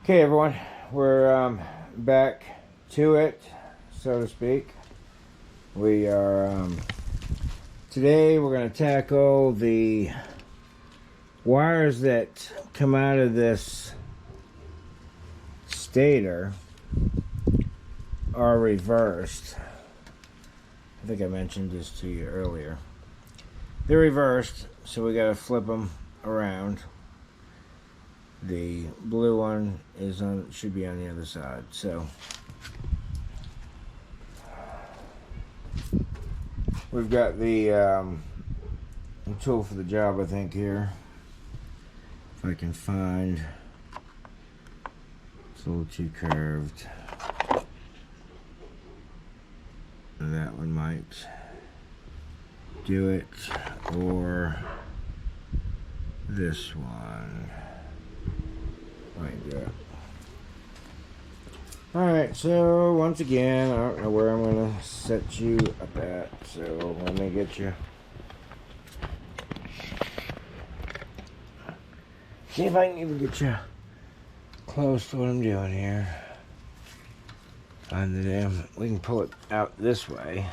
Okay, everyone, we're back to it, so to speak. We are today we're going to tackle the wires that come out of this stator are reversed. I think I mentioned this to you earlier. They're reversed, so we got to flip them around. The blue one should be on the other side. So we've got the tool for the job, I think, here. If I can find, it's a little too curved. That one might do it, or this one might do it. Alright, so once again, I don't know where I'm going to set you up at, so let me get you. See if I can even get you close to what I'm doing here. Find the damn, we can pull it out this way.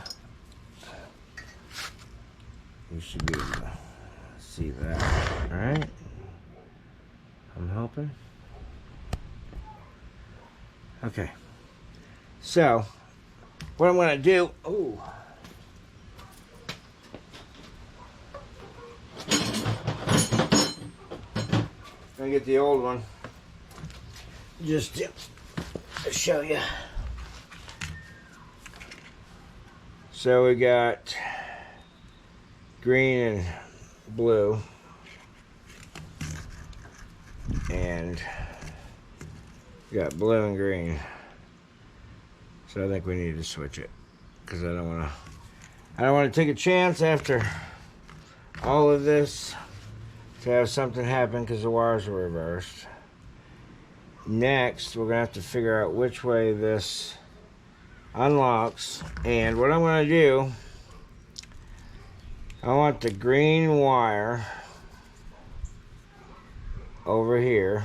You should be able to see that, alright? I'm hoping. Okay, so what I'm going to do, I'm going to get the old one just to show you. So we got green and blue, and we got blue and green. So I think we need to switch it, because I don't want to take a chance after all of this to have something happen because the wires are reversed. Next, we're gonna have to figure out which way this unlocks, and what I'm going to do, I want the green wire over here.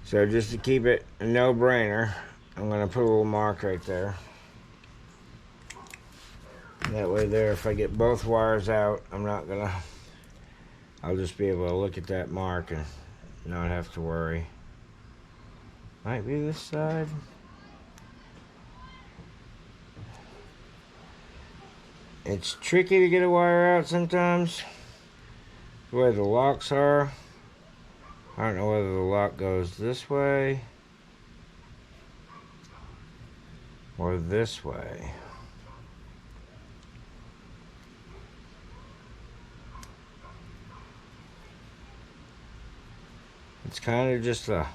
So just to keep it a no-brainer, I'm going to put a little mark right there. That way there, if I get both wires out, I'll just be able to look at that mark and not have to worry. Might be this side. It's tricky to get a wire out sometimes, the way the locks are. I don't know whether the lock goes this way or this way. It's kind of just a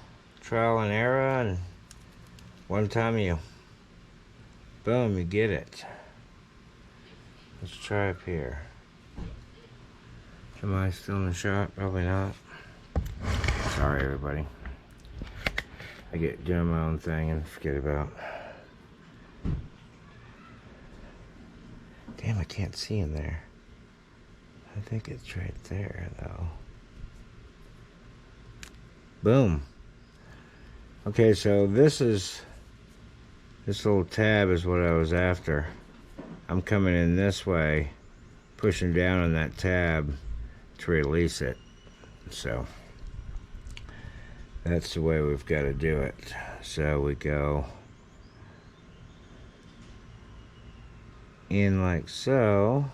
trial and error, and one time you get it. Let's try up here. Am I still in the shot? Probably not. Sorry, everybody. I get doing my own thing and forget about. Damn, I can't see in there. I think it's right there, though. Boom. Okay, so this little tab is what I was after. I'm coming in this way, pushing down on that tab to release it. So that's the way we've got to do it. So we go in like so.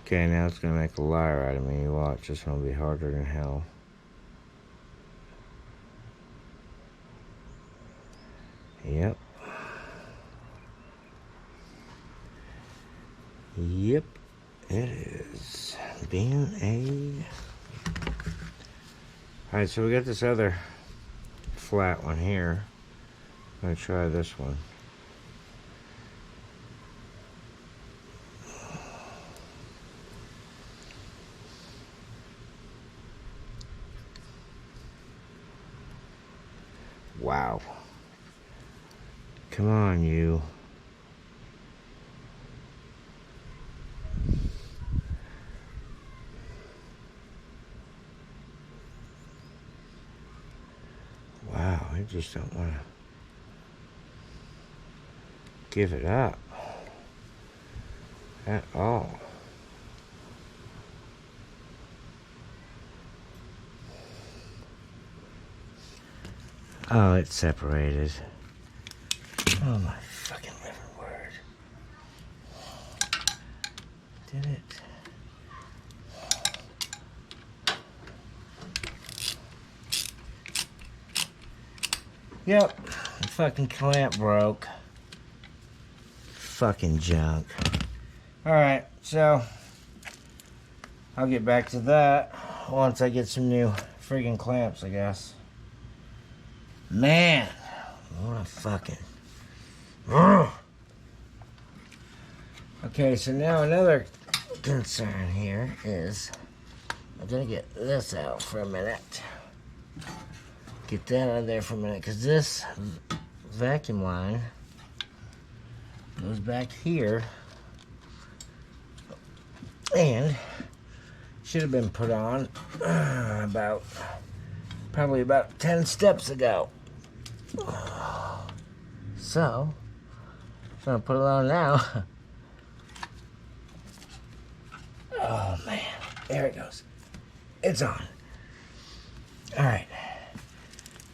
Okay, now it's going to make a liar out of me. You watch, this one will be harder than hell. Yep. Yep, it is being Alright, so we got this other flat one here. I'm going to try this one. Wow. Come on, you. just don't want to give it up at all. Oh, it's separated. Oh my fucking living word. Did it? Yep, the fucking clamp broke. Fucking junk. Alright, so I'll get back to that once I get some new friggin' clamps, I guess. Man, what a fucking... Ugh. Okay, so now another concern here is I'm gonna get this out for a minute. Get that out of there for a minute, because this vacuum line goes back here and should have been put on probably about 10 steps ago. So I'm gonna put it on now. Oh man, there it goes. It's on. All right,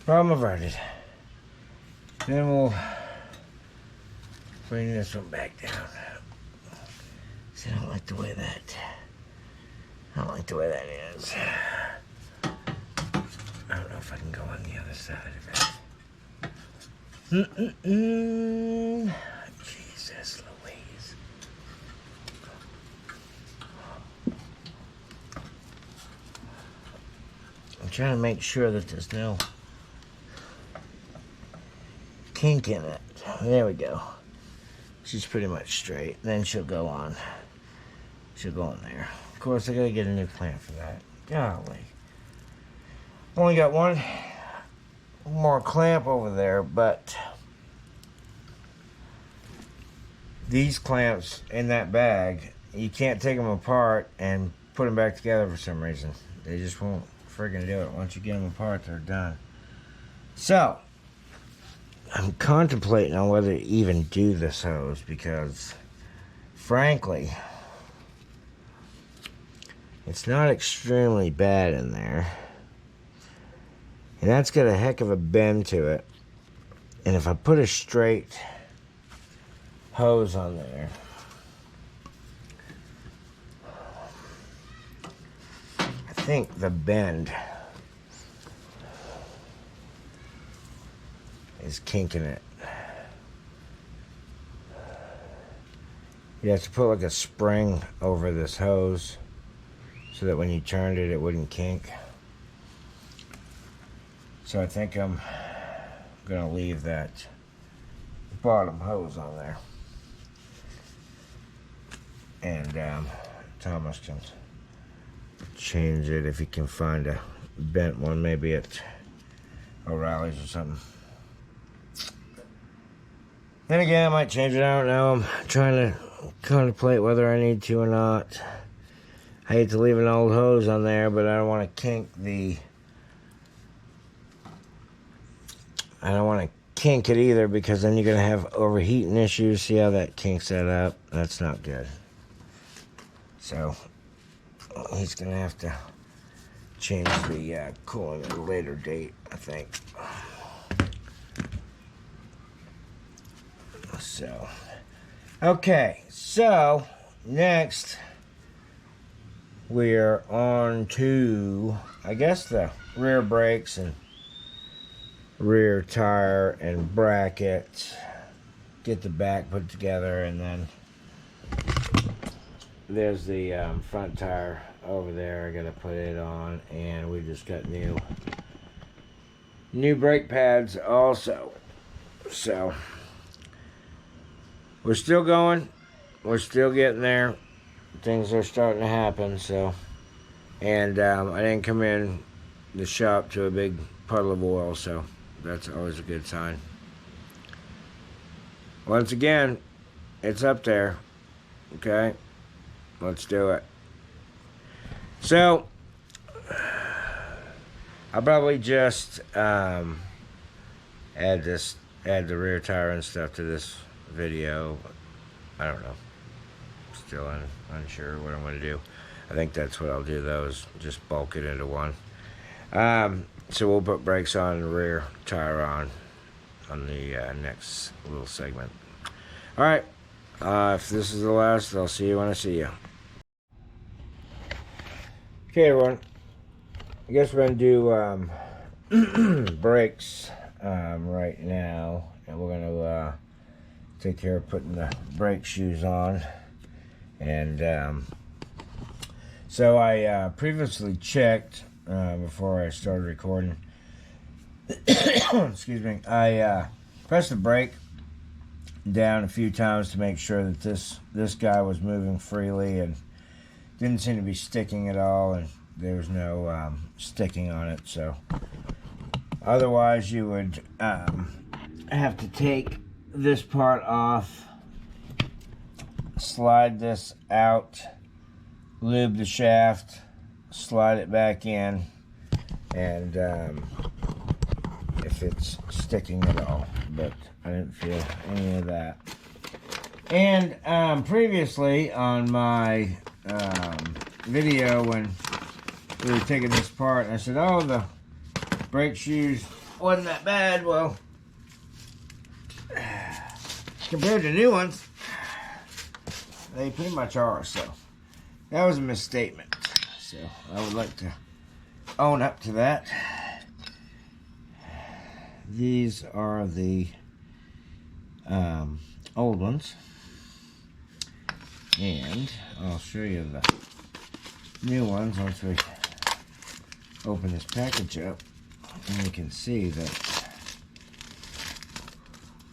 problem averted. Then we'll bring this one back down. See, I don't like the way that is. I don't know if I can go on the other side of it. Jesus Louise. I'm trying to make sure that there's no kink in it. There we go. She's pretty much straight. Then she'll go on. She'll go on there. Of course, I gotta get a new clamp for that. Golly. Only got one more clamp over there, but these clamps in that bag, you can't take them apart and put them back together for some reason. They just won't friggin' do it. Once you get them apart, they're done. So, I'm contemplating on whether to even do this hose because, frankly, it's not extremely bad in there. And that's got a heck of a bend to it. And if I put a straight hose on there, I think the bend is kinking it. You have to put like a spring over this hose so that when you turned it, it wouldn't kink. So I think I'm gonna leave that bottom hose on there. And Thomas can change it if he can find a bent one, maybe at O'Reilly's or something. Then again, I might change it out. Now I'm trying to contemplate whether I need to or not. I hate to leave an old hose on there, but I don't want to kink the... I don't want to kink it either, because then you're going to have overheating issues. See how that kinks that up? That's not good. So, he's going to have to change the cooling at a later date, I think. So, okay. So, next, we're on to, I guess, the rear brakes and rear tire and bracket. Get the back put together, and then there's the front tire over there. I gotta put it on, and we just got new brake pads also. So we're still going, we're still getting there. Things are starting to happen. So, and I didn't come in the shop to a big puddle of oil, so that's always a good sign. Once again, it's up there. Okay, let's do it. So, I'll probably just add the rear tire and stuff to this video. I don't know. Still unsure what I'm going to do. I think that's what I'll do though, is just bulk it into one. So we'll put brakes on and the rear tire on the next little segment. Alright, if this is the last, I'll see you when I see you. Okay everyone, I guess we're going to do brakes right now, and we're going to take care of putting the brake shoes on. And so I previously checked before I started recording. Excuse me. I pressed the brake down a few times to make sure that this guy was moving freely and didn't seem to be sticking at all, and there was no sticking on it. So otherwise you would have to take this part off, slide this out, lube the shaft, slide it back in, and if it's sticking at all, but I didn't feel any of that. And previously on my video when we were taking this apart, I said, oh, the brake shoes wasn't that bad. Well, compared to new ones, they pretty much are. So that was a misstatement. So I would like to own up to that. These are the old ones, and I'll show you the new ones once we open this package up, and you can see that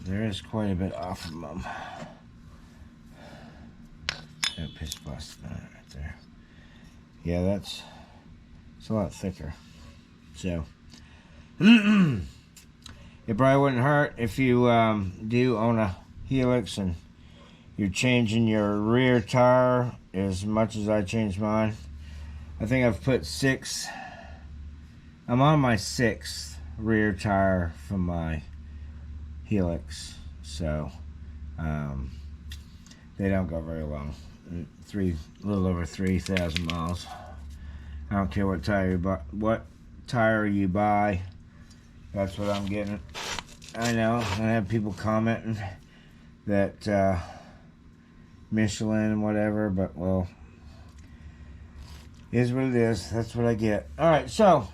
there is quite a bit off of them. That piece of plastic on it right there. Yeah, it's a lot thicker. So it probably wouldn't hurt if you do own a Helix and you're changing your rear tire as much as I changed mine. I think I've put 6. I'm on my 6th rear tire from my Helix, so they don't go very long. A little over 3,000 miles. I don't care what tire you buy. That's what I'm getting. I know I have people commenting that Michelin and whatever, but well, it is what it is. That's what I get. All right, so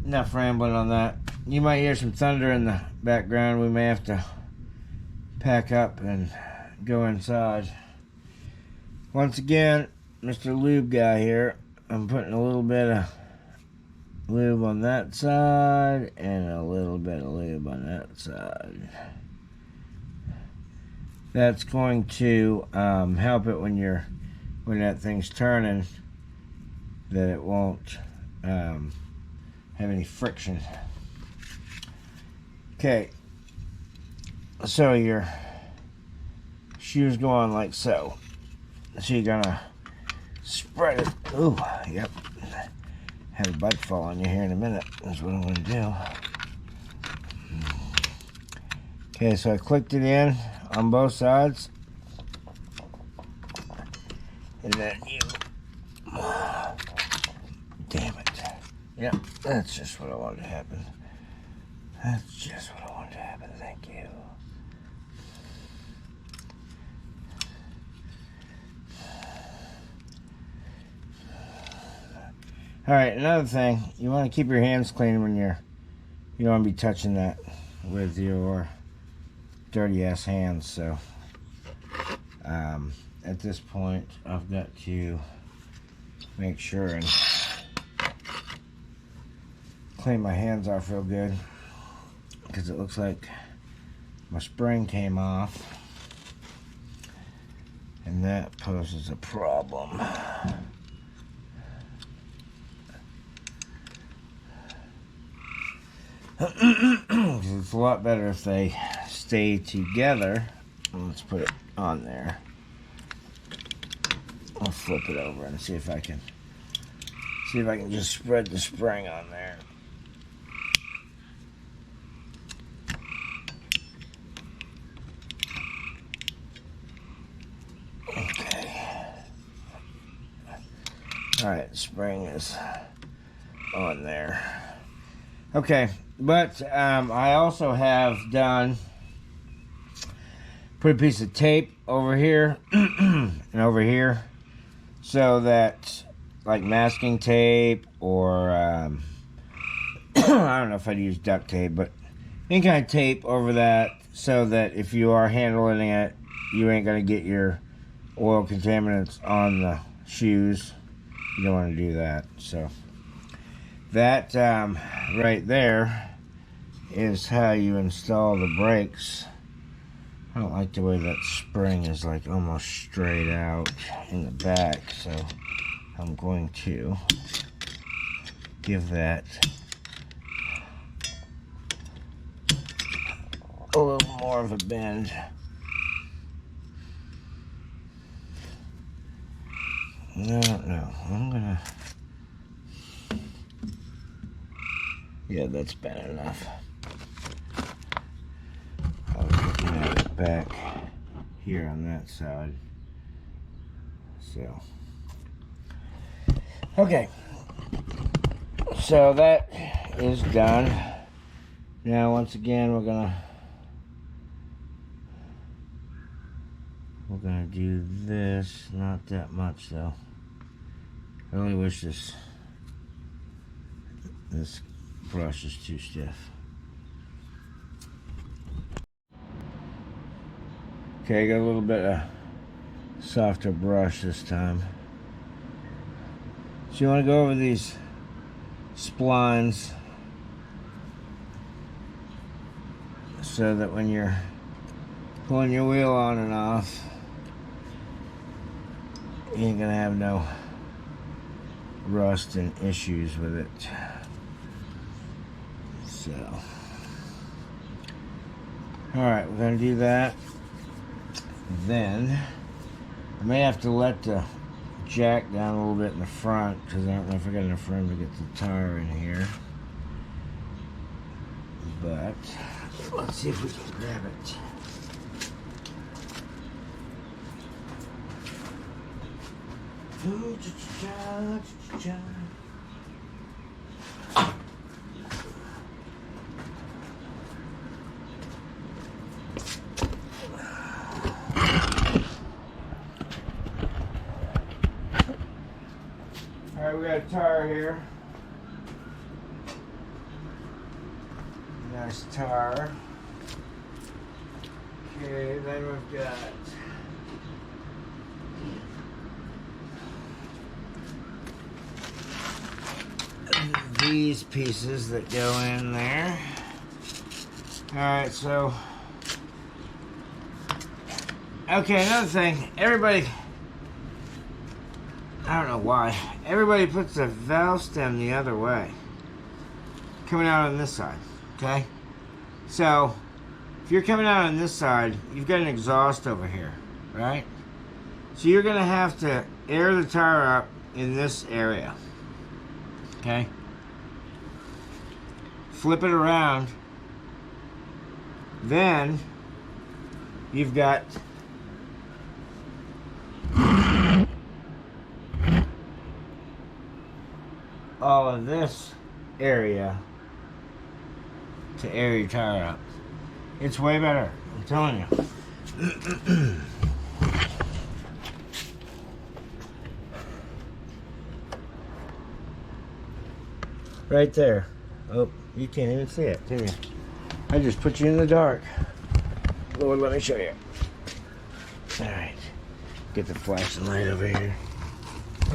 enough rambling on that. You might hear some thunder in the background. We may have to pack up and go inside. Once again, Mr. Lube guy here. I'm putting a little bit of lube on that side and a little bit of lube on that side. That's going to help it when that thing's turning, that it won't have any friction. Okay, so your shoes go on like so. So you're gonna spread it. Ooh, yep. Have a bite fall on you here in a minute. That's what I'm gonna do. Okay, so I clicked it in on both sides, and then you. Damn it. Yep, that's just what I wanted to happen. That's just what I wanted to happen. Thank you. Alright, another thing, you want to keep your hands clean when you don't want to be touching that with your dirty ass hands. So at this point I've got to make sure and clean my hands off real good, because it looks like my spring came off, and that poses a problem. It's a lot better if they stay together. Let's put it on there. I'll flip it over and see if I can just spread the spring on there. Alright, spring is on there. Okay, but I also have put a piece of tape over here and over here, so that, like masking tape, or I don't know if I'd use duct tape, but any kind of tape over that, so that if you are handling it, you ain't gonna get your oil contaminants on the shoes. You don't want to do that. So that right there is how you install the brakes. I don't like the way that spring is like almost straight out in the back, so I'm going to give that a little more of a bend. No, I'm gonna, yeah, that's bad enough. I was looking at it back here on that side. So, okay, so that is done. Now, once again, we're gonna do this. Not that much though. I really wish this brush is too stiff. Okay, I got a little bit of softer brush this time. So you want to go over these splines so that when you're pulling your wheel on and off, you ain't gonna have no rust and issues with it. So, alright, we're gonna do that. Then I may have to let the jack down a little bit in the front, because I don't know if I got enough room to get the tire in here. But let's see if we can grab it. Ooh, cha-cha-cha. Alright, we got a tire here. Nice tire. Okay, then we've got these pieces that go in there. Alright, so okay, another thing, everybody, I don't know why, everybody puts the valve stem the other way, coming out on this side, okay? So if you're coming out on this side, you've got an exhaust over here, right? So you're gonna have to air the tire up in this area, okay? Flip it around, then you've got all of this area to air your tire up. It's way better, I'm telling you. Right there. Oh, you can't even see it, can you? I just put you in the dark. Lord, let me show you. Alright. Get the flashing light over here.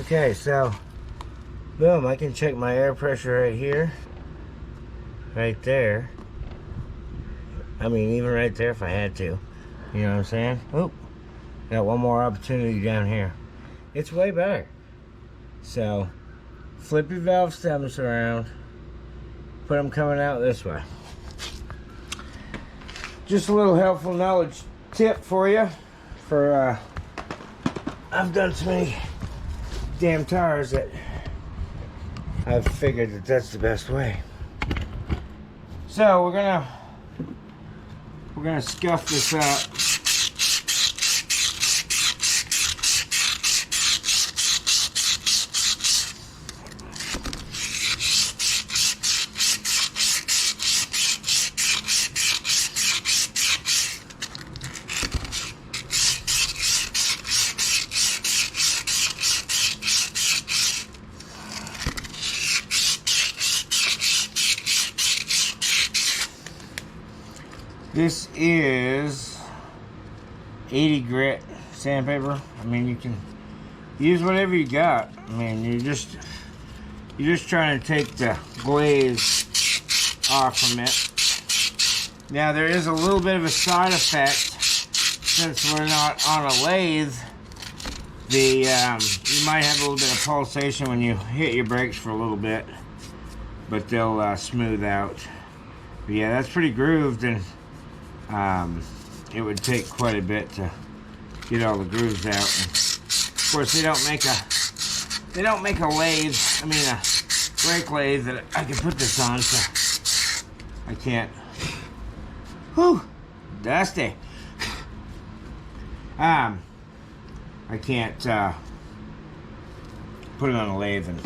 Okay, so boom, I can check my air pressure right here. Right there. I mean, even right there if I had to. You know what I'm saying? Oop. Got one more opportunity down here. It's way better. So, flip your valve stems around. Put them coming out this way. Just a little helpful knowledge tip for you. For, I've done so many damn tires that I've figured that that's the best way. So we're gonna scuff this up. This is 80 grit sandpaper. I mean, you can use whatever you got. I mean, you're just trying to take the glaze off from it. Now, there is a little bit of a side effect since we're not on a lathe. You might have a little bit of pulsation when you hit your brakes for a little bit, but they'll smooth out. But yeah, that's pretty grooved, and it would take quite a bit to get all the grooves out. And of course, they don't make a lathe. I mean, a brake lathe that I can put this on, so I can't. Whew, dusty. I can't put it on a lathe and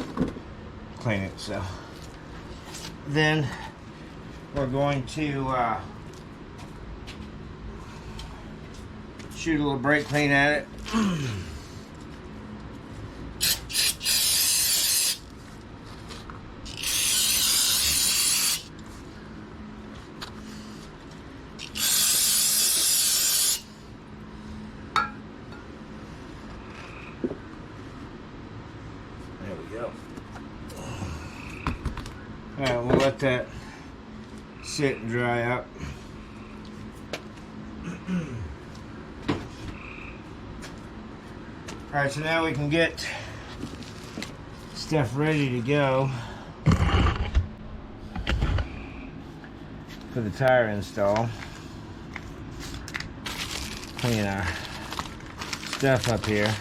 clean it. So then we're going to shoot a little brake clean at it. Alright, we'll let that sit and dry up. Alright, so now we can get stuff ready to go for the tire install. Clean our stuff up here.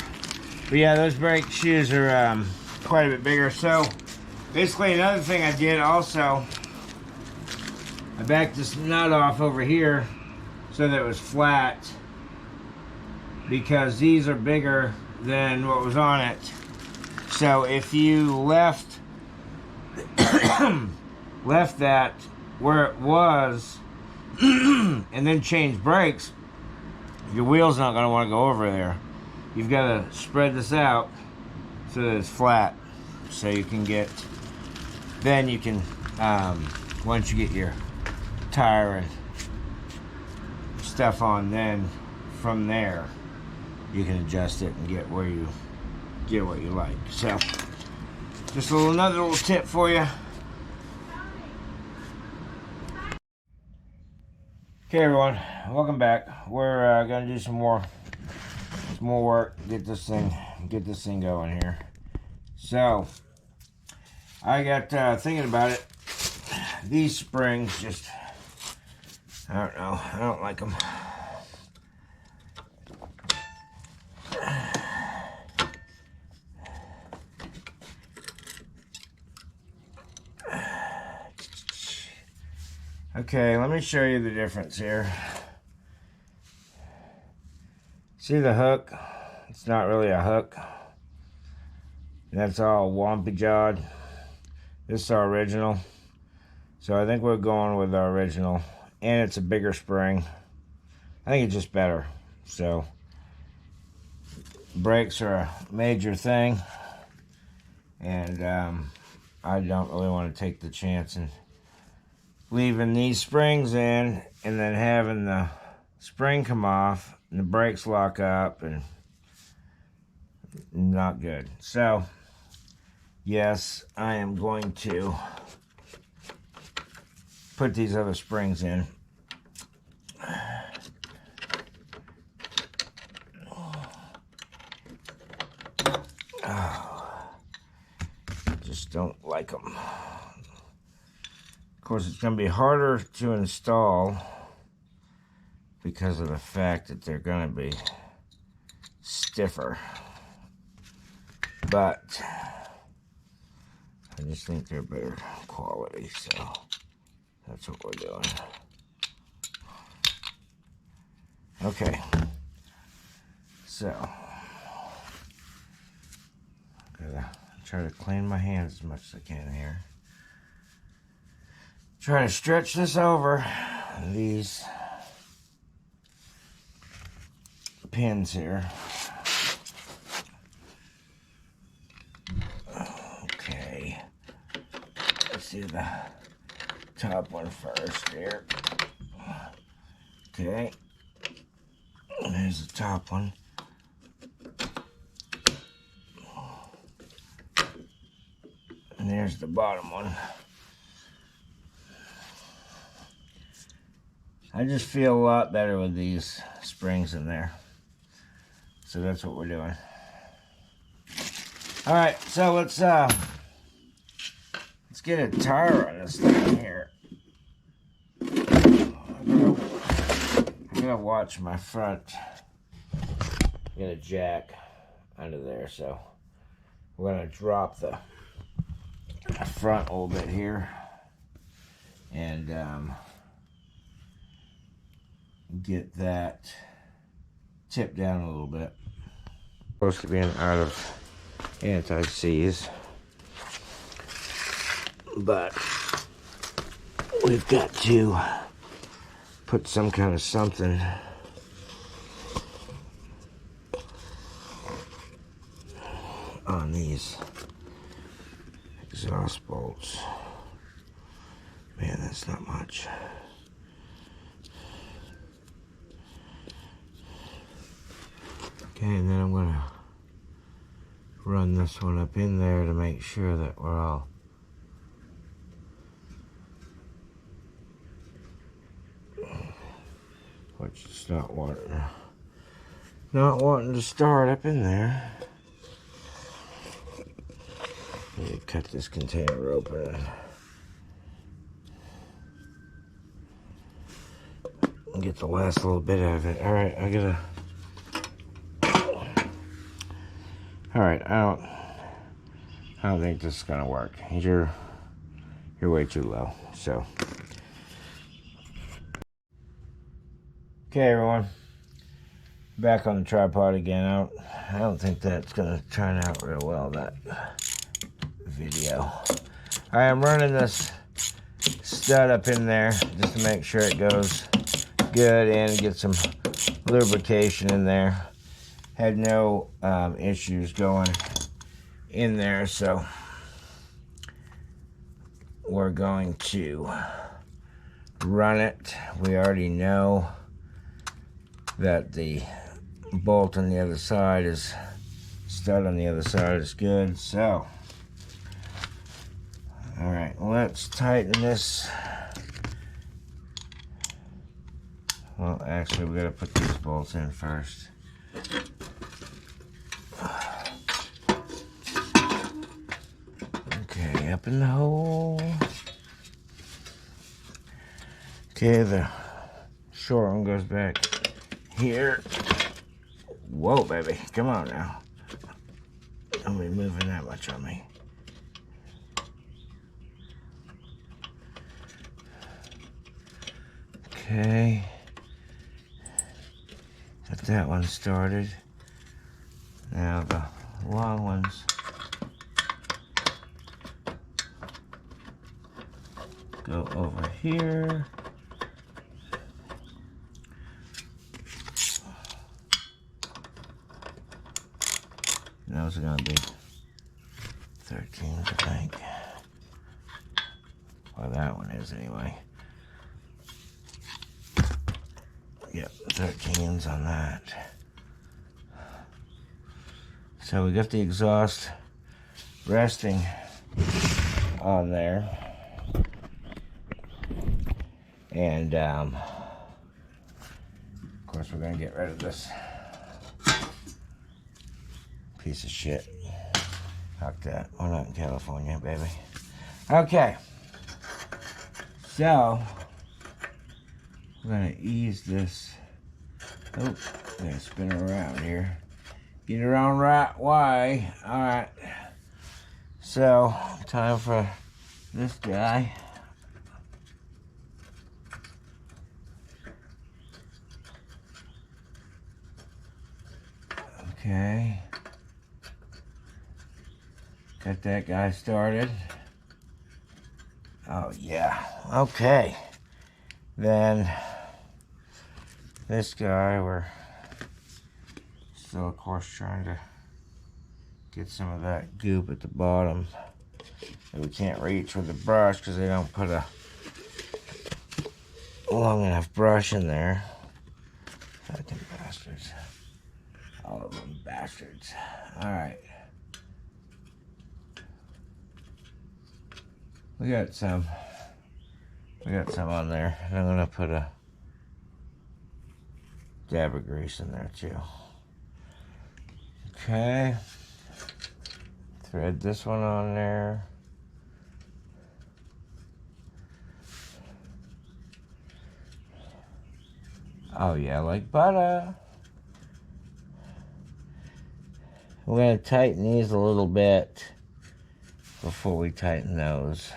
But yeah, those brake shoes are quite a bit bigger. So basically, another thing I did also, I backed this nut off over here so that it was flat, because these are bigger than what was on it. So if you left that where it was and then change brakes, your wheel's not going to want to go over there. You've got to spread this out so that it's flat, so you can get, then you can, once you get your tire and stuff on, then from there you can adjust it and get where you get what you like. So just another little tip for you. Okay, everyone, welcome back. We're gonna do some more work, get this thing going here. So I got thinking about it. These springs just, I don't know, I don't like them. Okay, let me show you the difference here. See the hook? It's not really a hook. That's all wompy jawed. This is our original. So I think we're going with our original. And it's a bigger spring. I think it's just better. So brakes are a major thing. And I don't really want to take the chance and leaving these springs in and then having the spring come off and the brakes lock up, and not good. So yes, I am going to put these other springs in. Oh, just don't like them. Of course, it's going to be harder to install because of the fact that they're going to be stiffer. But I just think they're better quality, so that's what we're doing. Okay, so I'm gonna try to clean my hands as much as I can here. Try to stretch this over these pins here. Okay, let's do the top one first here. Okay. There's the top one. And there's the bottom one. I just feel a lot better with these springs in there. So that's what we're doing. All right, so let's get a tire on this thing here. I gotta watch my front. I got a jack under there, so we're gonna drop the front a little bit here and get that tip down a little bit. Supposed to be out of anti-seize, but we've got to put some kind of something on these exhaust bolts. Man, that's not much. Okay, and then I'm gonna run this one up in there to make sure that we're all which is not wanting to start up in there. Need to cut this container open and get the last little bit out of it. All right, all right, I don't think this is gonna work. You're way too low. So, okay, everyone, back on the tripod again. I don't think that's gonna turn out real well, that video. All right, I'm running this stud up in there just to make sure it goes good and get some lubrication in there. Had no issues going in there, so we're going to run it. We already know that the bolt on the other side is, stud on the other side is good, so all right, let's tighten this. Well, actually, we gotta put these bolts in first. Okay, up in the hole. Okay, the short one goes back here. Whoa, baby, come on now. Don't be moving that much on me. Okay. Got that one started. Now the long ones go over here. Those are gonna be 13s, I think. Well, that one is anyway. Yep, 13s on that. So we got the exhaust resting on there. And of course we're gonna get rid of this piece of shit. Fuck that. We're not in California, baby. Okay. So we're gonna ease this. Oh, I'm gonna spin it around here. Get it on right way. All right. So time for this guy. Okay. Got that guy started. Oh yeah. Okay. Then this guy, we're still, of course, trying to get some of that goop at the bottom that we can't reach with the brush because they don't put a long enough brush in there. Fucking bastards. All of them bastards. Alright. We got some on there. And I'm gonna put a dab of grease in there too. Okay. Thread this one on there. Oh yeah, like butter. We're going to tighten these a little bit before we tighten those.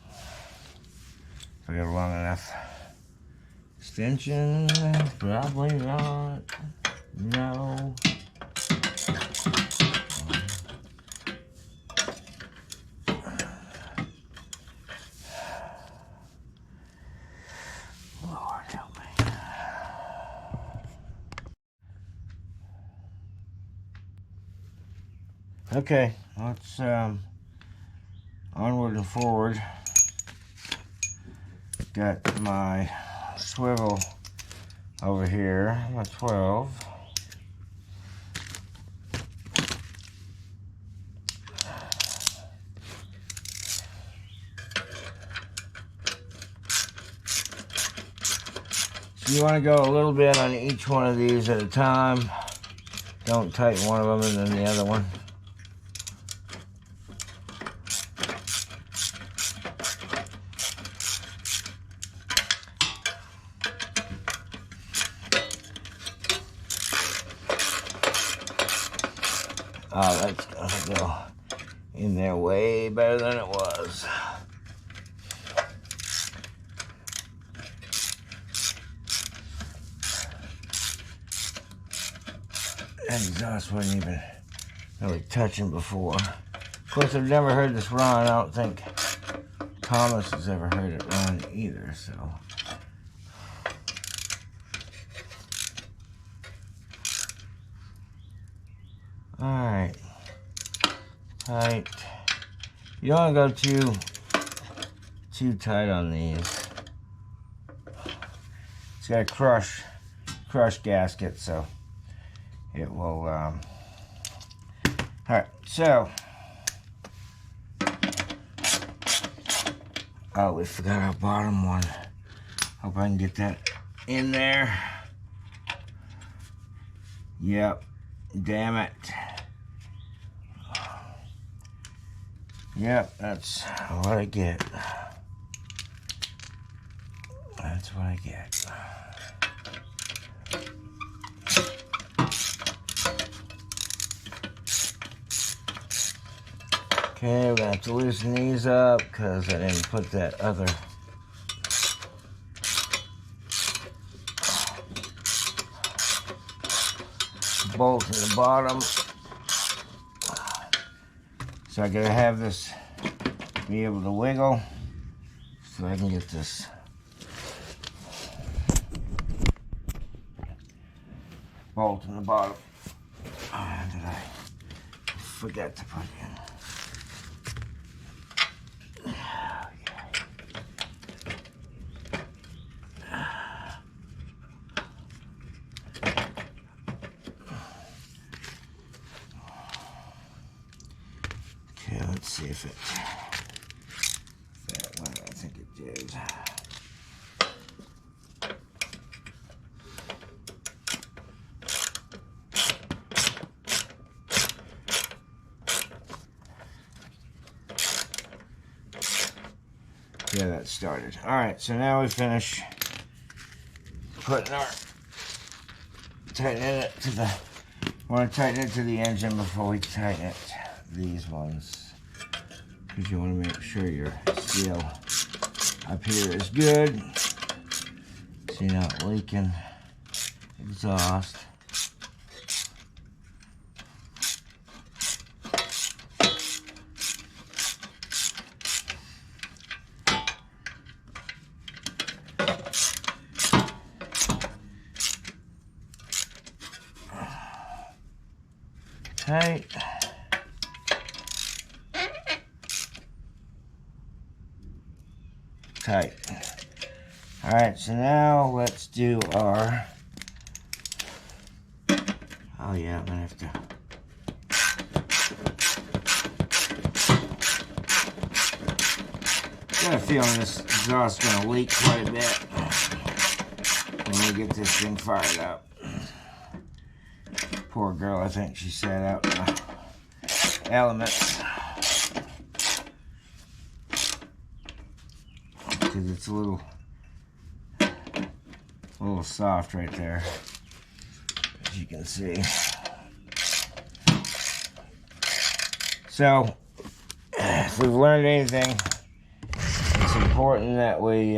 If we got a long enough extension, probably not. No. Lord help me. Okay, let's onward and forward. Got my swivel over here, my 12. So you want to go a little bit on each one of these at a time. Don't tighten one of them and then the other one. Oh, that's gonna go in there way better than it was. That exhaust wasn't even really touching before. Of course, I've never heard this run. I don't think Thomas has ever heard it run either, so. Alright. Tight. You don't want to go too tight on these. It's got a crush gasket, so it will, alright, so. Oh, we forgot our bottom one. Hope I can get that in there. Yep. Damn it. Yep, that's what I get. That's what I get. Okay, we're gonna have to loosen these up because I didn't put that other bolt in the bottom. So I gotta have this be able to wiggle so I can get this bolt in the bottom. Did I forget to put in? Okay, let's see if it went. I think it did. Yeah, that started. All right, so now we finish putting our tightening it to the. Want to tighten it to the engine before we tighten it. These ones, because you want to make sure your seal up here is good, so you're not leaking exhaust. Tight. Tight. Alright, so now let's do our... Oh yeah, I'm gonna have to... I got a feeling this exhaust is gonna leak quite a bit when we get this thing fired up. Poor girl, I think she sat out in the elements. Because it's a little soft right there, as you can see. So, if we've learned anything, it's important that we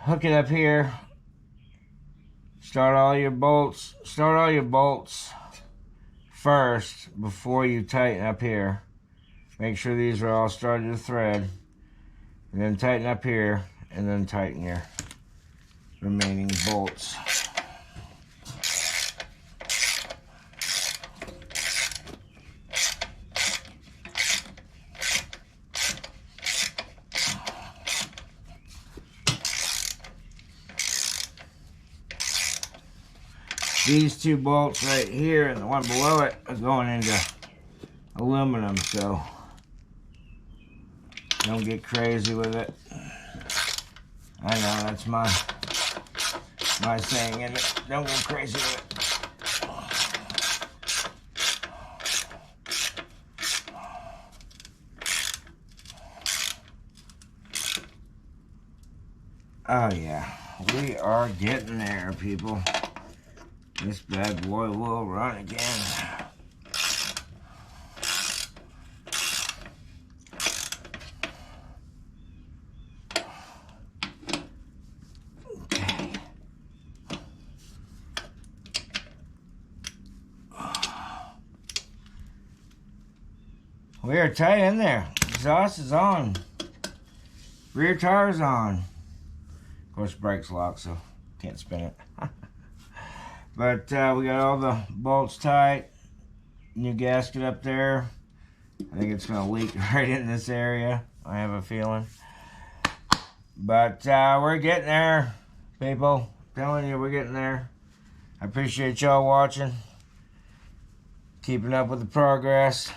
hook it up here. Start all your bolts first before you tighten up here. Make sure these are all started to thread. And then tighten up here, and then tighten your remaining bolts. These two bolts right here and the one below it are going into aluminum, so don't get crazy with it. I know, that's my saying, isn't it? Don't go crazy with it. Oh yeah, we are getting there, people. This bad boy will run again. Okay. We are tight in there. Exhaust is on. Rear tire's on. Of course, brake's locked, so can't spin it. But we got all the bolts tight. New gasket up there. I think it's going to leak right in this area. I have a feeling. But we're getting there, people. I'm telling you, we're getting there. I appreciate y'all watching. Keeping up with the progress.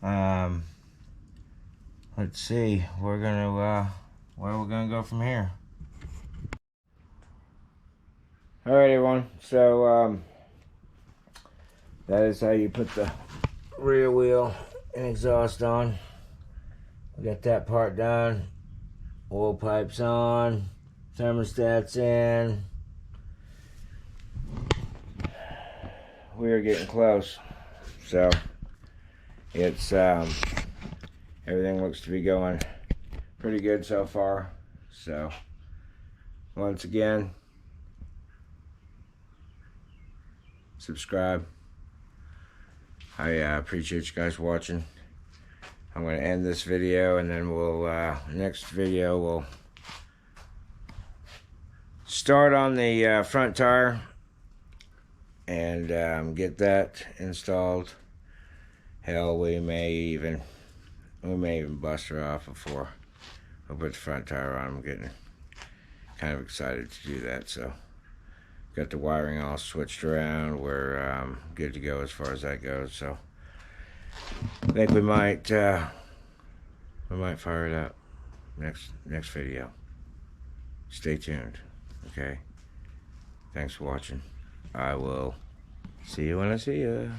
Let's see. Where we're gonna go from here. Alright everyone, so that is how you put the rear wheel and exhaust on. We got that part done. Oil pipes on, thermostat's in. We are getting close. So it's everything looks to be going pretty good so far. So once again, subscribe. I appreciate you guys watching. I'm going to end this video, and then we'll next video we'll start on the front tire and get that installed. Hell, we may even bust her off before we put the front tire on. I'm getting kind of excited to do that. So got the wiring all switched around. We're good to go as far as that goes. So I think we might fire it up next video. Stay tuned. Okay. Thanks for watching. I will see you when I see you.